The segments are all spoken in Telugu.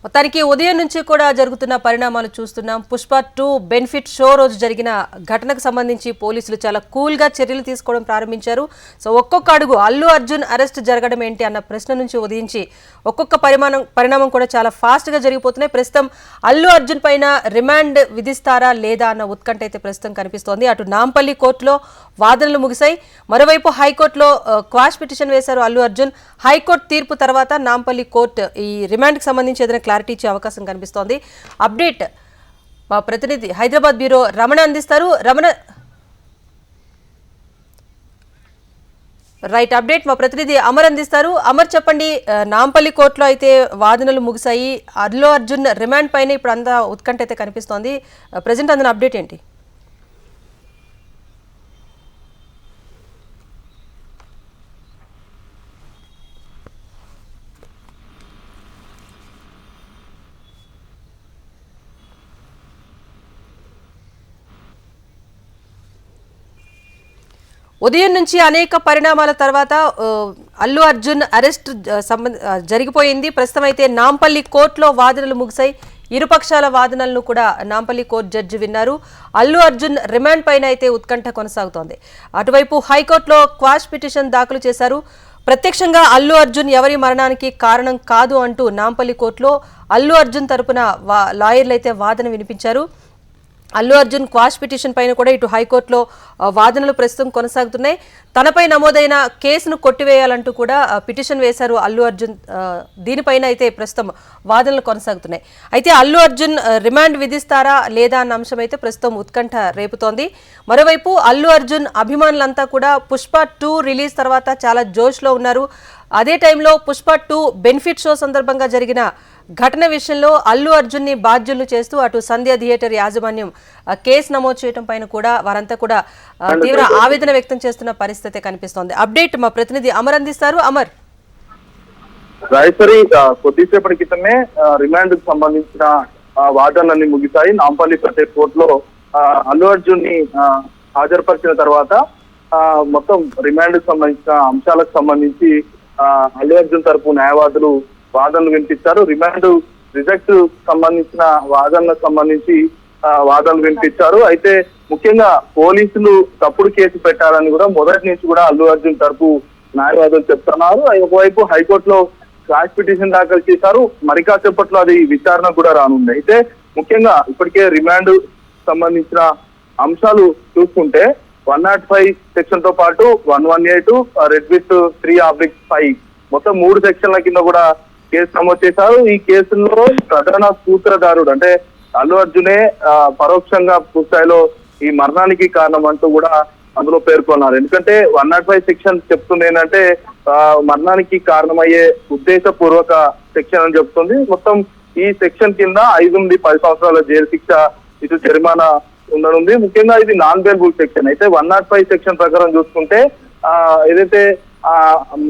మొత్తానికి ఉదయం నుంచి కూడా జరుగుతున్న పరిణామాలు చూస్తున్నాం. పుష్ప 2 బెనిఫిట్ షో రోజు జరిగిన ఘటనకు సంబంధించి పోలీసులు చాలా కూల్గా చర్యలు తీసుకోవడం ప్రారంభించారు. సో ఒక్కొక్క అడుగు అల్లు అర్జున్ అరెస్ట్ జరగడం ఏంటి అన్న ప్రశ్న నుంచి ఉదయించి ఒక్కొక్క పరిణామం కూడా చాలా ఫాస్ట్గా జరిగిపోతున్నాయి. ప్రస్తుతం అల్లు అర్జున్ పైన రిమాండ్ విధిస్తారా లేదా అన్న ఉత్కంఠ అయితే ప్రస్తుతం కనిపిస్తోంది. అటు నాంపల్లి కోర్టులో వాదనలు ముగిశాయి, మరోవైపు హైకోర్టులో క్వాష్ పిటిషన్ వేశారు అల్లు అర్జున్. హైకోర్టు తీర్పు తర్వాత నాంపల్లి కోర్టు ఈ రిమాండ్కి సంబంధించి ఏదైనా క్లారిటీ ఇచ్చే అవకాశం కనిపిస్తోంది. అప్డేట్ మా ప్రతినిధి హైదరాబాద్ బ్యూరో రమణ అందిస్తారు. రమణ, రైట్, అప్డేట్ మా ప్రతినిధి అమర్ అందిస్తారు. అమర్, చెప్పండి, నాంపల్లి కోర్టులో అయితే వాదనలు ముగిశాయి. అల్లు అర్జున్ రిమాండ్ పైన ఇప్పుడు అంతా ఉత్కంఠ అయితే కనిపిస్తోంది. ప్రజెంట్ అందులో అప్డేట్ ఏంటి? ఉదయం నుంచి అనేక పరిణామాల తర్వాత అల్లు అర్జున్ అరెస్ట్ జరిగిపోయింది. ప్రస్తుతం అయితే నాంపల్లి కోర్టులో వాదనలు ముగిశాయి. ఇరుపక్షాల వాదనలను కూడా నాంపల్లి కోర్టు జడ్జి విన్నారు. అల్లు అర్జున్ రిమాండ్ పైన అయితే ఉత్కంఠ కొనసాగుతోంది. అటువైపు హైకోర్టులో క్వాష్ పిటిషన్ దాఖలు చేశారు. ప్రత్యక్షంగా అల్లు అర్జున్ ఎవరి మరణానికి కారణం కాదు అంటూ నాంపల్లి కోర్టులో అల్లు అర్జున్ తరపున లాయర్లు అయితే వాదన వినిపించారు. అల్లు అర్జున్ క్వాష్ పిటిషన్ పైన కూడా ఇటు హైకోర్టులో వాదనలు ప్రస్తుతం కొనసాగుతున్నాయి. తనపై నమోదైన కేసును కొట్టివేయాలంటూ కూడా పిటిషన్ వేశారు అల్లు అర్జున్. దీనిపైన అయితే ప్రస్తుతం వాదనలు కొనసాగుతున్నాయి. అయితే అల్లు అర్జున్ రిమాండ్ విధిస్తారా లేదా అన్న అంశం అయితే ప్రస్తుతం ఉత్కంఠ రేపుతోంది. మరోవైపు అల్లు అర్జున్ అభిమానులంతా కూడా పుష్ప 2 రిలీజ్ తర్వాత చాలా జోష్లో ఉన్నారు. అదే టైంలో పుష్ప 2 బెనిఫిట్ షో సందర్భంగా జరిగిన ఘటన విషయంలో అల్లు అర్జున్ని బాధ్యులు చేస్తూ అటు సంధ్య థియేటర్ యాజమాన్యం కేసు నమోదు చేయడం పైన కూడా వారంతా కూడా తీవ్ర ఆవేదన వ్యక్తం చేస్తున్న పరిస్థితి కనిపిస్తోంది. అప్డేట్ మా ప్రతినిధి అమర్ అందిస్తారు. అమర్, రాయసరి కొద్దిసేపటి క్రితమే రిమాండ్ కు సంబంధించిన వాదనలన్నీ ముగిశాయి. నాంపల్లి ప్రత్యేక కోర్టులో అల్లు అర్జున్ ని హాజరుపరిచిన తర్వాత మొత్తం రిమాండ్ కు సంబంధించిన అంశాలకు సంబంధించి అల్లు అర్జున్ తరపు న్యాయవాదులు వాదనలు వినిపించారు. రిమాండ్ రిజెక్ట్ సంబంధించిన వాదనలకు సంబంధించి వాదనలు వినిపించారు. అయితే ముఖ్యంగా పోలీసులు తప్పుడు కేసు పెట్టాలని కూడా మొదటి నుంచి కూడా అల్లు అర్జున్ తరపు న్యాయవాదులు చెప్తున్నారు. ఒకవైపు హైకోర్టులో క్వాష్ పిటిషన్ దాఖలు చేశారు. మరి కాసేపట్లో అది విచారణ కూడా రానుంది. అయితే ముఖ్యంగా ఇప్పటికే రిమాండ్ సంబంధించిన అంశాలు చూసుకుంటే 105 సెక్షన్ తో పాటు 118 రెడ్ విత్ 3/5 మొత్తం 3 సెక్షన్ల కింద కూడా కేసు నమోదు చేశారు. ఈ కేసుల్లో ప్రధాన సూత్రధారుడు అంటే అల్లు అర్జునే పరోక్షంగా పూర్తిస్థాయిలో ఈ మరణానికి కారణం అంటూ కూడా అందులో పేర్కొన్నారు. ఎందుకంటే 105 సెక్షన్ చెప్తుంది ఏంటంటే మరణానికి కారణమయ్యే ఉద్దేశపూర్వక సెక్షన్ అని చెప్తుంది. మొత్తం ఈ సెక్షన్ కింద 5 నుండి 10 సంవత్సరాల జైలు శిక్ష, ఇటు జరిమానా ఉండనుంది. ముఖ్యంగా ఇది నాన్ బెయిలబుల్ సెక్షన్. అయితే 105 సెక్షన్ ప్రకారం చూసుకుంటే ఏదైతే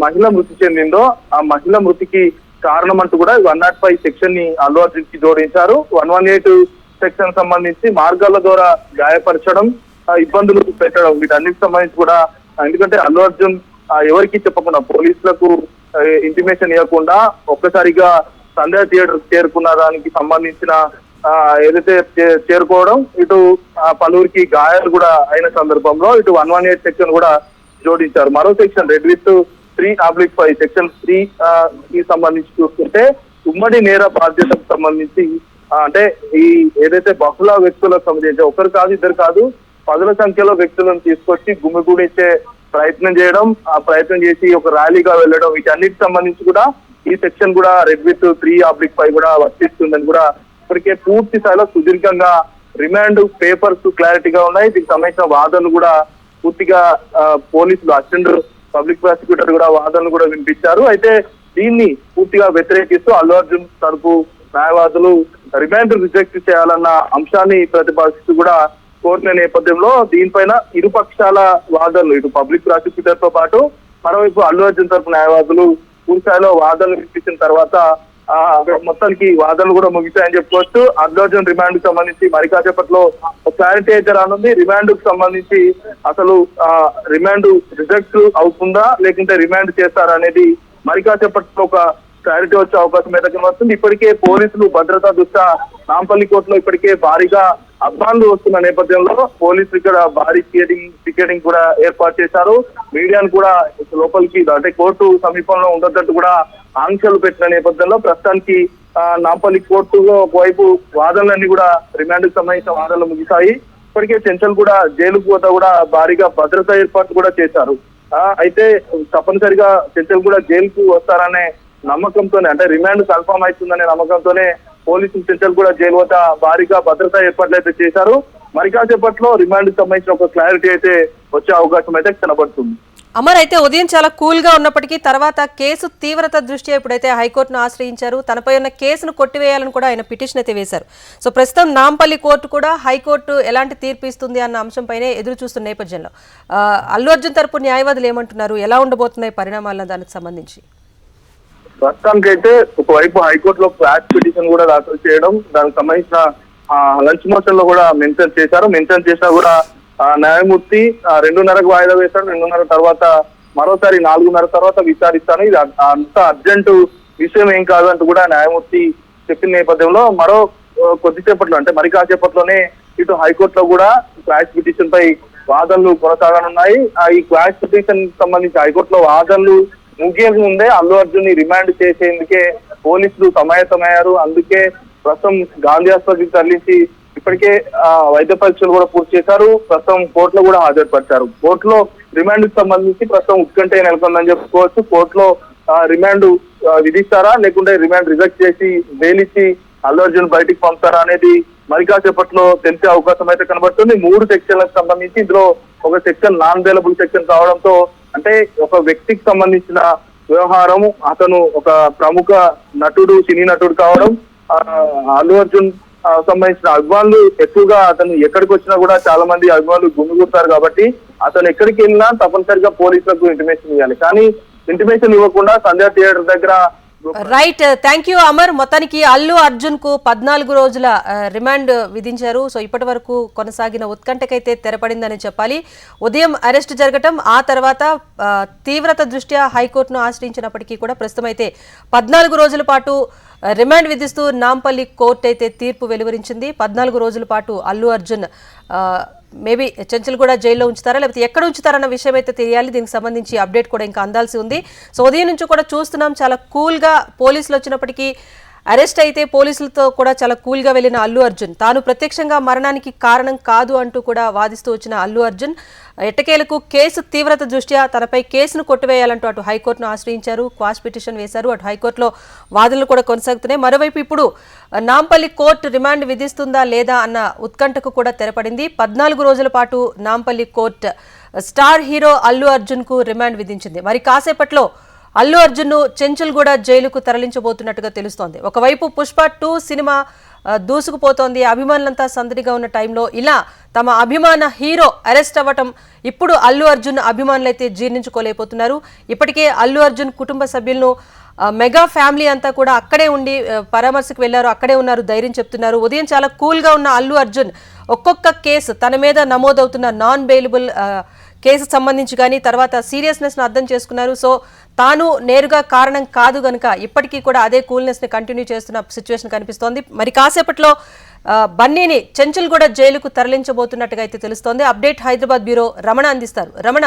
మహిళ మృతి చెందిందో ఆ మహిళ మృతికి కారణం అంటూ కూడా 105 సెక్షన్ ని అల్లు అర్జున్ కి జోడించారు. 118 సెక్షన్ సంబంధించి మార్గాల ద్వారా గాయపరచడం, ఇబ్బందులు పెట్టడం, వీటన్నిటికి సంబంధించి కూడా ఎందుకంటే అల్లు అర్జున్ ఎవరికి చెప్పకుండా పోలీసులకు ఇంటిమేషన్ ఇవ్వకుండా ఒక్కసారిగా సంధ్య థియేటర్ చేరుకున్న దానికి సంబంధించిన ఏదైతే చేరుకోవడం, ఇటు పలువురికి గాయాలు కూడా అయిన సందర్భంలో ఇటు 118 సెక్షన్ కూడా జోడించారు. మరో సెక్షన్ రెడ్ విత్ 3/5 సెక్షన్ 3 కి సంబంధించి చూసుకుంటే ఉమ్మడి నేర బాధ్యతకు సంబంధించి అంటే ఈ ఏదైతే బహుళ వ్యక్తులకు సంబంధించి ఒకరు కాదు ఇద్దరు కాదు 10ల సంఖ్యలో వ్యక్తులను తీసుకొచ్చి గుమిగూడించే ప్రయత్నం చేయడం, ఆ ప్రయత్నం చేసి ఒక ర్యాలీగా వెళ్ళడం, వీటన్నిటికి సంబంధించి కూడా ఈ సెక్షన్ కూడా రెడ్ విత్ 3/5 కూడా వర్తిస్తుందని కూడా ఇప్పటికే పూర్తి స్థాయిలో సుదీర్ఘంగా రిమాండ్ పేపర్స్ క్లారిటీగా ఉన్నాయి. దీనికి సంబంధించిన వాదనలు కూడా పూర్తిగా పోలీసులు అసిస్టెంట్ పబ్లిక్ ప్రాసిక్యూటర్ కూడా వాదనలు కూడా వినిపించారు. అయితే దీన్ని పూర్తిగా వ్యతిరేకిస్తూ అల్లు అర్జున్ తరపు న్యాయవాదులు రిమాండ్ రిజెక్ట్ చేయాలన్న అంశాన్ని ప్రతిపాదిస్తూ కూడా కోరిన నేపథ్యంలో దీనిపైన ఇరుపక్షాల వాదనలు ఇటు పబ్లిక్ ప్రాసిక్యూటర్ తో పాటు మరోవైపు అల్లు అర్జున్ తరపు న్యాయవాదులు పూర్తి స్థాయిలో వాదనలు వినిపించిన తర్వాత మొత్తానికి వాదనలు కూడా ముగిశాయని చెప్పుకోవచ్చు. అల్లు అర్జున్ రిమాండ్ కు సంబంధించి మరి కాసేపట్లో క్లారిటీ అయితే రానుంది. రిమాండ్ కు సంబంధించి అసలు రిమాండ్ రిజెక్ట్ అవుతుందా లేకుంటే రిమాండ్ చేస్తారా అనేది మరి కాసేపట్లో ఒక క్లారిటీ వచ్చే అవకాశం అయితే కనబడుతుంది. ఇప్పటికే పోలీసులు భద్రతా దృష్ట్యా నాంపల్లి కోర్టులో ఇప్పటికే భారీగా అబ్బాన్లు వస్తున్న నేపథ్యంలో పోలీసులు ఇక్కడ భారీ టికెటింగ్ కూడా ఏర్పాటు చేశారు. మీడియాను కూడా లోపలికి అంటే కోర్టు సమీపంలో ఉండొద్దట్టు కూడా ఆంక్షలు పెట్టిన నేపథ్యంలో ప్రస్తుతానికి నాంపల్లి కోర్టు ఒకవైపు వాదనలన్నీ కూడా రిమాండ్ కు సంబంధించిన వాదనలు ముగిశాయి. ఇప్పటికే చెంచల్ కూడా జైలుకు పోతా కూడా భారీగా భద్రతా ఏర్పాట్లు కూడా చేశారు. అయితే తప్పనిసరిగా చెంచల్ కూడా జైలుకు వస్తారనే నమ్మకంతోనే అంటే రిమాండ్ కన్ఫర్మ్ అవుతుందనే నమ్మకంతోనే పోలీసులు చెంచల్ కూడా జైలు వద్ద భారీగా భద్రతా ఏర్పాట్లు అయితే చేశారు. మరి కాసేపట్లో రిమాండ్ కు సంబంధించిన ఒక క్లారిటీ అయితే వచ్చే అవకాశం అయితే కనబడుతుంది. అమర్, అయితే ఉదయం చాలా కూల్ గా ఉన్నప్పటికీ తర్వాత కేసు తీవ్రత దృష్ట్యా ఎప్పుడైతే హైకోర్టును ఆశ్రయించారు, తనపై ఉన్న కేసును కొట్టివేయాలని కూడా ఆయన పిటిషన్ అయితే వేశారు. సో ప్రస్తుతం నాంపల్లి కోర్టు కూడా హైకోర్టు ఎలాంటి తీర్పు ఇస్తుంది అన్న అంశంపైనే ఎదురు చూస్తున్న నేపథ్యంలో అల్లు అర్జున్ తరపు న్యాయవాదులు ఏమంటున్నారు, ఎలా ఉండబోతున్నాయి పరిణామాలను దానికి సంబంధించి? ప్రస్తుతానికైతే ఒకవైపు హైకోర్టులో క్వాష్ పిటిషన్ కూడా దాఖలు చేయడం, దానికి సంబంధించిన లంచ్ మోషన్ లో కూడా మెన్షన్ చేశారు. మెన్షన్ చేసినా కూడా న్యాయమూర్తి 2:30కు వాయిదా వేశాడు. 2:30 తర్వాత మరోసారి 4:30 తర్వాత విచారిస్తాను, ఇది అంత అర్జెంటు విషయం ఏం కాదు అంటూ కూడా న్యాయమూర్తి చెప్పిన నేపథ్యంలో మరో కొద్దిసేపట్లో అంటే మరి కాసేపట్లోనే ఇటు హైకోర్టులో కూడా క్వాష్ పిటిషన్ పై వాదనలు కొనసాగనున్నాయి. ఈ క్వాష్ పిటిషన్ సంబంధించి హైకోర్టులో వాదనలు ముగియక ముందే అల్లు అర్జున్ ని రిమాండ్ చేసేందుకే పోలీసులు సమాయత్తమయ్యారు. అందుకే ప్రస్తుతం గాంధీ ఆసుపత్రికి తరలించి ఇప్పటికే వైద్య పరీక్షలు కూడా పూర్తి చేశారు. ప్రస్తుతం కోర్టులో కూడా హాజరుపరిచారు. కోర్టులో రిమాండ్ కు సంబంధించి ప్రస్తుతం ఉత్కంఠ నెలకొందని చెప్పుకోవచ్చు. కోర్టులో రిమాండ్ విధిస్తారా లేకుంటే రిమాండ్ రిజెక్ట్ చేసి బెయిల్ ఇచ్చి అల్లు అర్జున్ బయటికి పంపుతారా అనేది మరి కాసేపట్లో తెలిసే అవకాశం అయితే కనబడుతుంది. 3 సెక్షన్లకు సంబంధించి ఇందులో ఒక సెక్షన్ నాన్ బెయిలబుల్ సెక్షన్ కావడంతో అంటే ఒక వ్యక్తికి సంబంధించిన వ్యవహారం, అతను ఒక ప్రముఖ నటుడు, సినీ నటుడు కావడం, అల్లు అర్జున్ సంబంధించిన అభిమానులు ఎక్కువగా అతను ఎక్కడికి వచ్చినా కూడా చాలా మంది అభిమానులు గుమిగూడతారు కాబట్టి అతను ఎక్కడికి వెళ్ళినా తప్పనిసరిగా పోలీసులకు ఇంటిమేషన్ ఇవ్వాలి. కానీ ఇంటిమేషన్ ఇవ్వకుండా సంధ్యా థియేటర్ దగ్గర రైట్, థ్యాంక్ యూ అమర్. మొత్తానికి అల్లు అర్జున్ కు 14 రోజుల రిమాండ్ విధించారు. సో ఇప్పటి వరకు కొనసాగిన ఉత్కంఠకైతే తెరపడిందని చెప్పాలి. ఉదయం అరెస్ట్ జరగటం, ఆ తర్వాత తీవ్రత దృష్ట్యా హైకోర్టును ఆశ్రయించినప్పటికీ కూడా ప్రస్తుతం అయితే 14 రోజుల పాటు రిమాండ్ విధిస్తూ నాంపల్లి కోర్టు అయితే తీర్పు వెలువరించింది. 14 రోజుల పాటు అల్లు అర్జున్ మేబీ చెంచల్ కూడా జైల్లో ఉంచుతారా లేకపోతే ఎక్కడ ఉంచుతారన్న విషయం అయితే తెలియాలి. దీనికి సంబంధించి అప్డేట్ కూడా ఇంకా అందాల్సి ఉంది. సో ఉదయం నుంచి కూడా చూస్తున్నాం, చాలా కూల్గా పోలీసులు వచ్చినప్పటికీ అరెస్ట్ అయితే పోలీసులతో కూడా చాలా కూల్గా వెళ్ళిన అల్లు అర్జున్ తాను ప్రత్యక్షంగా మరణానికి కారణం కాదు అంటూ కూడా వాదిస్తూ వచ్చిన అల్లు అర్జున్ ఎట్టకేలకు కేసు తీవ్రత దృష్ట్యా తనపై కేసును కొట్టివేయాలంటూ అటు హైకోర్టును ఆశ్రయించారు, క్వాష్ పిటిషన్ వేశారు. అటు హైకోర్టులో వాదనలు కూడా కొనసాగుతున్నాయి. మరోవైపు ఇప్పుడు నాంపల్లి కోర్టు రిమాండ్ విధిస్తుందా లేదా అన్న ఉత్కంఠకు కూడా తెరపడింది. 14 రోజుల పాటు Nampally court star hero Allu Arjun కు రిమాండ్ విధించింది. మరి కాసేపట్లో అల్లు అర్జున్ ను చెంచుల్గూడ జైలుకు తరలించబోతున్నట్టుగా తెలుస్తోంది. ఒకవైపు పుష్ప 2 సినిమా దూసుకుపోతోంది, అభిమానులంతా సందడిగా ఉన్న టైంలో ఇలా తమ అభిమాన హీరో అరెస్ట్ అవ్వటం ఇప్పుడు అల్లు అర్జున్ అభిమానులైతే జీర్ణించుకోలేకపోతున్నారు. ఇప్పటికే అల్లు అర్జున్ కుటుంబ సభ్యులను మెగా ఫ్యామిలీ అంతా కూడా అక్కడే ఉండి పరామర్శకు వెళ్లారు, అక్కడే ఉన్నారు, ధైర్యం చెప్తున్నారు. ఉదయం చాలా కూల్గా ఉన్న అల్లు అర్జున్ ఒక్కొక్క కేసు తన మీద నమోదవుతున్న నాన్ బెయిలబుల్ కేసు సంబంధించి కానీ తర్వాత సీరియస్నెస్ను అర్థం చేసుకున్నారు. సో తాను నేరుగా కారణం కాదు గనుక ఇప్పటికీ కూడా అదే కూల్నెస్ని కంటిన్యూ చేస్తున్న సిచ్యువేషన్ కనిపిస్తోంది. మరి కాసేపట్లో బన్నీని చెంచుల్గూడ జైలుకు తరలించబోతున్నట్టుగా అయితే తెలుస్తోంది. అప్డేట్ హైదరాబాద్ బ్యూరో రమణ అందిస్తారు. రమణ,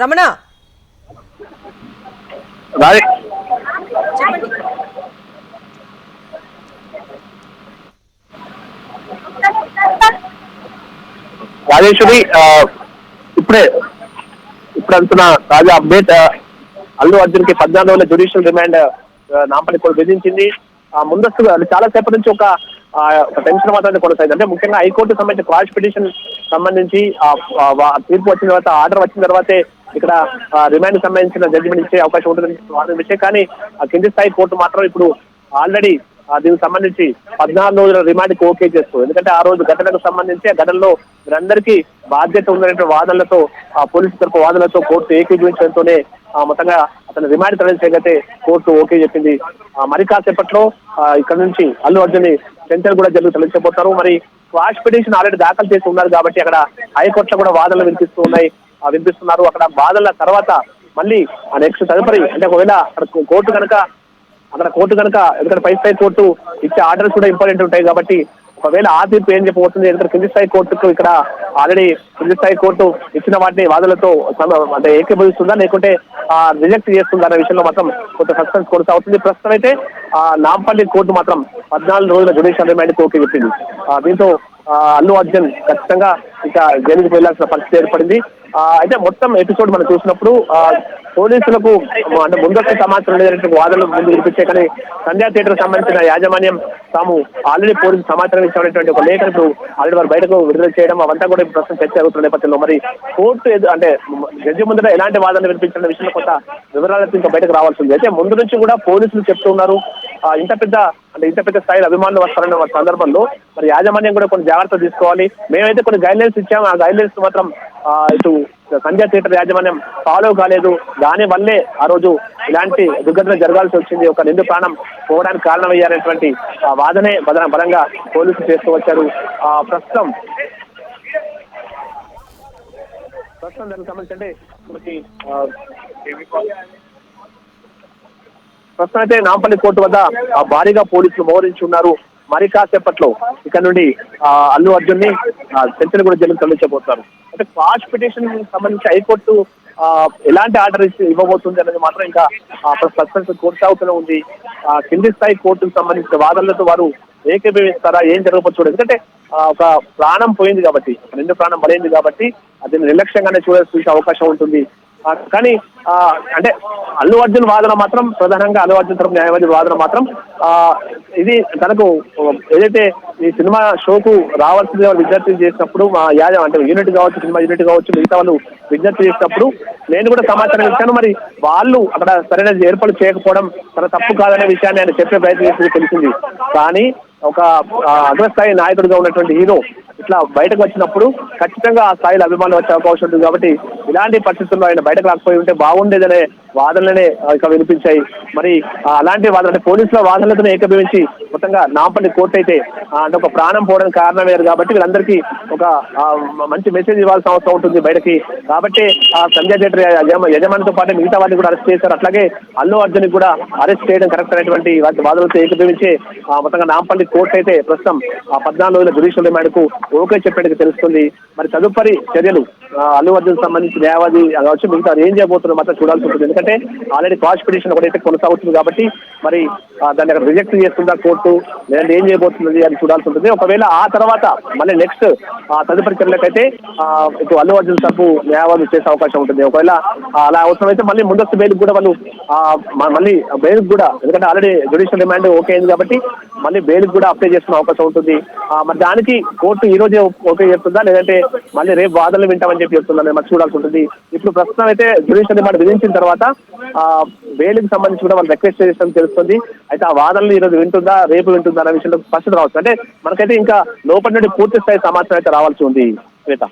రమణ చెప్పండి. రాజేశ్వరి, ఇప్పుడు అంటున్న తాజా అప్డేట్, అల్లు అర్జున్ కి 14 రోజుల జ్యుడిషియల్ రిమాండ్ నాంపల్లి కోర్టు విధించింది. ముందస్తుగా చాలా సేపటి నుంచి ఒక టెన్షన్ మాత్రమే కొనసాగింది. అంటే ముఖ్యంగా హైకోర్టు సంబంధించిన క్వాష్ పిటిషన్ సంబంధించి తీర్పు వచ్చిన తర్వాత, ఆర్డర్ వచ్చిన తర్వాతే ఇక్కడ రిమాండ్ సంబంధించిన జడ్జిమెంట్ ఇచ్చే అవకాశం ఉంటుంది విషయం. కానీ కింది స్థాయి కోర్టు మాత్రం ఇప్పుడు ఆల్రెడీ దీనికి సంబంధించి 14 రోజుల రిమాండ్కి ఓకే చేస్తూ, ఎందుకంటే ఆ రోజు ఘటనకు సంబంధించి ఆ ఘటనలో వీరందరికీ బాధ్యత ఉందనే వాదనలతో పోలీసు తరపు వాదనలతో కోర్టు ఏకీభవించడంతోనే మొత్తంగా అతను రిమాండ్ తరలించగైతే కోర్టు ఓకే చెప్పింది. మరి కాసేపట్లో ఇక్కడ నుంచి అల్లు అర్జున్ సెంటర్ కూడా జరుగు తరలించబోతారు. మరి క్వాష్ పిటిషన్ ఆల్రెడీ దాఖలు చేసి ఉన్నారు కాబట్టి అక్కడ హైకోర్టులో కూడా వాదనలు వినిపిస్తున్నారు. అక్కడ వాదనల తర్వాత మళ్ళీ నెక్స్ట్ తదుపరి అంటే ఒకవేళ కోర్టు కనుక ఎందుకంటే పై స్థాయి కోర్టు ఇచ్చే ఆర్డర్స్ కూడా ఇంపార్టెంట్ ఉంటాయి కాబట్టి ఒకవేళ ఆ తీర్పు ఏం చెప్పబోతుంది, ఎందుకంటే కింది స్థాయి కోర్టుకు ఇక్కడ ఆల్రెడీ కింది స్థాయి కోర్టు ఇచ్చిన వాటిని వాదనలతో అంటే ఏకీభవిస్తుందా లేకుంటే రిజెక్ట్ చేస్తుందా అనే విషయంలో మాత్రం కొంత సస్పెన్స్ కొనసాగుతుంది. ప్రస్తుతం అయితే నాంపల్లి కోర్టు మాత్రం 14 రోజుల జ్యుడిషియల్ రిమాండ్కి ఓకే చెప్పింది. దీంతో అల్లు అర్జున్ ఖచ్చితంగా ఇక జైలుకు వెళ్లాల్సిన పరిస్థితి ఏర్పడింది. అయితే మొత్తం ఎపిసోడ్ మనం చూసినప్పుడు పోలీసులకు అంటే ముందస్తు సమాచారం లేదంటే వాదనలు ముందు వినిపించే, కానీ సంధ్యా థియేటర్ సంబంధించిన యాజమాన్యం తాము ఆల్రెడీ పోలీసు సమాచారం ఇచ్చినటువంటి ఒక లేఖను ఇప్పుడు ఆల్రెడీ వారు బయటకు విడుదల చేయడం అవంతా కూడా ఇప్పుడు ప్రస్తుతం చర్చ జరుగుతున్న నేపథ్యంలో మరి కోర్టు అంటే జడ్జి ముందర ఎలాంటి వాదనలు వినిపించిన విషయంలో కొంత వివరాలతో ఇంకా బయటకు రావాల్సింది. అయితే ముందు నుంచి కూడా పోలీసులు చెప్తూ ఉన్నారు ఇంత పెద్ద స్థాయిలో అభిమానులు వస్తారన్న సందర్భంలో మరి యాజమాన్యం కూడా కొన్ని జాగ్రత్తలు తీసుకోవాలి. మేమైతే కొన్ని గైడ్లైన్స్ ఇచ్చాము, ఆ గైడ్లైన్స్ మాత్రం ఇటు సంధ్యా థియేటర్ యాజమాన్యం ఫాలో కాలేదు. దాని వల్లే ఆ రోజు ఇలాంటి దుర్ఘటన జరగాల్సి వచ్చింది, ఒక నిండు ప్రాణం పోవడానికి కారణమయ్యారనేటువంటి వాదనే బలంగా పోలీసులు చేస్తూ వచ్చారు. ప్రస్తుతం దానికి సంబంధించి అంటే ప్రస్తుతం అయితే నాంపల్లి కోర్టు వద్ద భారీగా పోలీసులు మోహరించి ఉన్నారు. మరి కాసేపట్లో ఇక్కడ నుండి అల్లు అర్జున్ ని సెంచరీ కూడా జైలుకు తరలించబోతున్నారు. అంటే క్వాష్ పిటిషన్ సంబంధించి హైకోర్టు ఎలాంటి ఆర్డర్ ఇవ్వబోతుంది అనేది మాత్రం ఇంకా సస్పెన్స్ కొనసాగుతూనే ఉంది. కింది స్థాయి కోర్టుకు సంబంధించిన వాదనలతో వారు ఏకీభవిస్తారా, ఏం జరగబోతుంది, ఎందుకంటే ఒక ప్రాణం పోయింది కాబట్టి, రెండు ప్రాణం బలైంది కాబట్టి దీన్ని నిర్లక్ష్యంగానే చూడాల్సిన అవకాశం ఉంటుంది. కానీ అంటే అల్లు అర్జున్ వాదన మాత్రం ప్రధానంగా అల్లు అర్జున్ తరపు న్యాయవాది వాదన మాత్రం ఇది తనకు ఏదైతే ఈ సినిమా షోకు రావాల్సిందిగా విజ్ఞప్తి చేసినప్పుడు మా అంటే యూనిట్ కావచ్చు, సినిమా యూనిట్ కావచ్చు, మిగతా వాళ్ళు విజ్ఞప్తి చేసినప్పుడు నేను కూడా సమాచారం ఇచ్చాను. మరి వాళ్ళు అక్కడ సరైన ఏర్పాటు చేయకపోవడం తన తప్పు కాదనే విషయాన్ని ఆయన చెప్పే ప్రయత్నం చేసి తెలిసింది. కానీ ఒక అగ్రస్థాయి నాయకుడిగా ఉన్నటువంటి హీరో ఇట్లా బయటకు వచ్చినప్పుడు ఖచ్చితంగా ఆ స్థాయిలో అభిమానులు వచ్చే అవకాశం ఉంటుంది. కాబట్టి ఇలాంటి పరిస్థితుల్లో ఆయన బయటకు రాకపోయి ఉంటే బాగుండేదనే వాదనలనే ఇక వినిపించాయి. మరి అలాంటి వాదన అంటే పోలీసుల వాదనలతో ఏకీభవించి మొత్తంగా నాంపల్లి కోర్టు అయితే అంటే ఒక ప్రాణం పోవడానికి కారణమయ్యారు కాబట్టి వీళ్ళందరికీ ఒక మంచి మెసేజ్ ఇవ్వాల్సిన అవసరం ఉంటుంది బయటకి. కాబట్టి ఆ సంధ్యా థియేటర్ యజమానితో పాటు మిగతా వాటిని కూడా అరెస్ట్ చేశారు. అట్లాగే అల్లు అర్జున్ కూడా అరెస్ట్ చేయడం కరెక్ట్ అనేటువంటి వాదనలతో ఏకీభవించి మొత్తంగా నాంపల్లి కోర్టు అయితే ప్రస్తుతం 14 రోజుల జ్యుడిషియల్ రిమాండ్కు ఓకే చెప్పేందుకు తెలుస్తుంది. మరి తదుపరి చర్యలు అల్లు అర్జున్ సంబంధించి న్యాయవాది కావచ్చు మిగతా ఏం చేయబోతున్నారు మాత్రం చూడాల్సి ఉంటుంది. ఎందుకంటే ఆల్రెడీ క్వాష్ పిటిషన్ ఒకటైతే కొనసాగుతుంది కాబట్టి మరి దాన్ని అక్కడ రిజెక్ట్ చేస్తుందా కోర్టు, లేదంటే ఏం చేయబోతున్నది అని చూడాల్సి ఉంటుంది. ఒకవేళ ఆ తర్వాత మళ్ళీ నెక్స్ట్ తదుపరి చర్యలకైతే ఇటు అల్లు అర్జున్ తరపు న్యాయవాదులు చేసే అవకాశం ఉంటుంది. ఒకవేళ అలా అవసరమైతే మళ్ళీ ముందస్తు బెయిల్ కూడా వాళ్ళు మళ్ళీ బెయిల్ కూడా, ఎందుకంటే ఆల్రెడీ జ్యుడిషియల్ రిమాండ్ ఓకే అయింది కాబట్టి మళ్ళీ బెయిల్ కూడా అప్లై చేసుకునే అవకాశం ఉంటుంది. మరి దానికి కోర్టు ఈ రోజే ఓకే చెప్తుందా లేదంటే మళ్ళీ రేపు వాదనలు వింటామని చెప్పి చెప్తుందా మరి చూడాల్సి ఉంటుంది. ఇప్పుడు ప్రస్తుతం అయితే జ్యుడిషియల్ రిమాండ్ విధించిన తర్వాత బెయిల్కి సంబంధించి కూడా వాళ్ళు రిక్వెస్ట్ చేస్తామని తెలుస్తుంది. అయితే ఆ వాదనలు ఈ రోజు వింటుందా రేపు వింటుందా అనే విషయంలో స్పష్టత రావచ్చు. అంటే మనకైతే ఇంకా లోపల నుండి పూర్తి స్థాయి సమాచారం అయితే రావాల్సి ఉంది. శ్వేత.